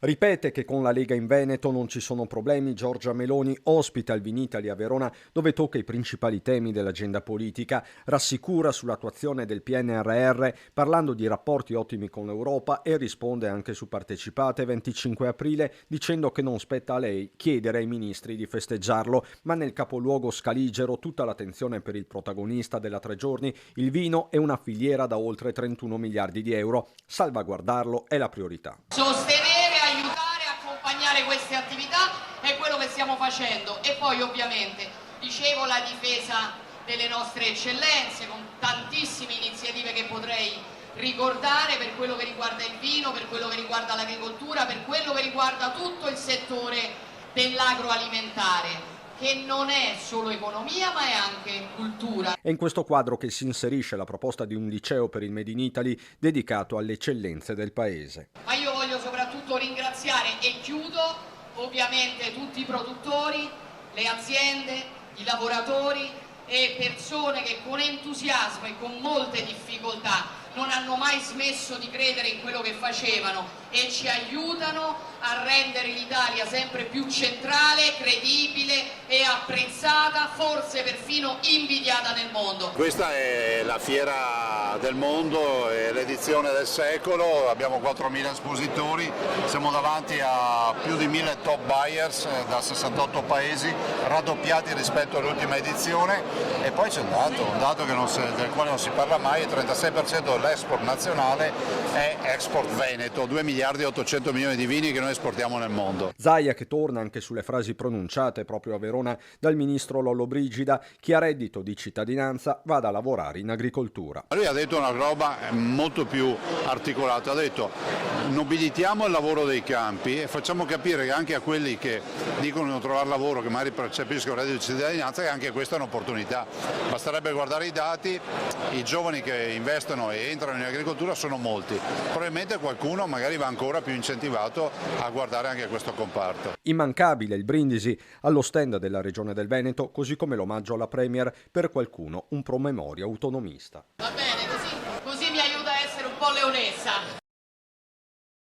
Ripete che con la Lega in Veneto non ci sono problemi. Giorgia Meloni ospita il Vinitaly a Verona, dove tocca i principali temi dell'agenda politica, rassicura sull'attuazione del PNRR parlando di rapporti ottimi con l'Europa e risponde anche su Partecipate 25 aprile dicendo che non spetta a lei chiedere ai ministri di festeggiarlo, ma nel capoluogo scaligero tutta l'attenzione per il protagonista della 3 giorni, il vino è una filiera da oltre 31 miliardi di euro. Salvaguardarlo è la priorità. Aiutare a accompagnare queste attività è quello che stiamo facendo e poi ovviamente dicevo la difesa delle nostre eccellenze con tantissime iniziative che potrei ricordare per quello che riguarda il vino, per quello che riguarda l'agricoltura, per quello che riguarda tutto il settore dell'agroalimentare, che non è solo economia ma è anche cultura. È in questo quadro che si inserisce la proposta di un liceo per il Made in Italy dedicato alle eccellenze del paese. Ma io voglio soprattutto ringraziare e chiudo ovviamente tutti i produttori, le aziende, i lavoratori e persone che con entusiasmo e con molte difficoltà non hanno mai smesso di credere in quello che facevano e ci aiutano a rendere l'Italia sempre più centrale, credibile e apprezzata, forse perfino invidiata nel mondo. Questa è la fiera del mondo, è l'edizione del secolo, abbiamo 4.000 espositori, siamo davanti a più di 1.000 top buyers da 68 paesi, raddoppiati rispetto all'ultima edizione, e poi c'è un dato del quale non si parla mai: il 36% dell'export nazionale è export veneto, 2 miliardi e 800 milioni di vini che noi esportiamo nel mondo. Zaia che torna anche sulle frasi pronunciate proprio a Verona dal ministro Lollobrigida: chi ha reddito di cittadinanza vada a lavorare in agricoltura. Lui ha detto una roba molto più articolata, ha detto nobilitiamo il lavoro dei campi e facciamo capire che anche a quelli che dicono di non trovare lavoro, che magari percepiscono il reddito di cittadinanza, che anche questa è un'opportunità. Basterebbe guardare i dati, i giovani che investono e entrano in agricoltura sono molti, probabilmente qualcuno magari va ancora più incentivato a guardare anche questo comparto. Immancabile il brindisi allo stand della Regione del Veneto, così come l'omaggio alla Premier, per qualcuno un promemoria autonomista. Vabbè.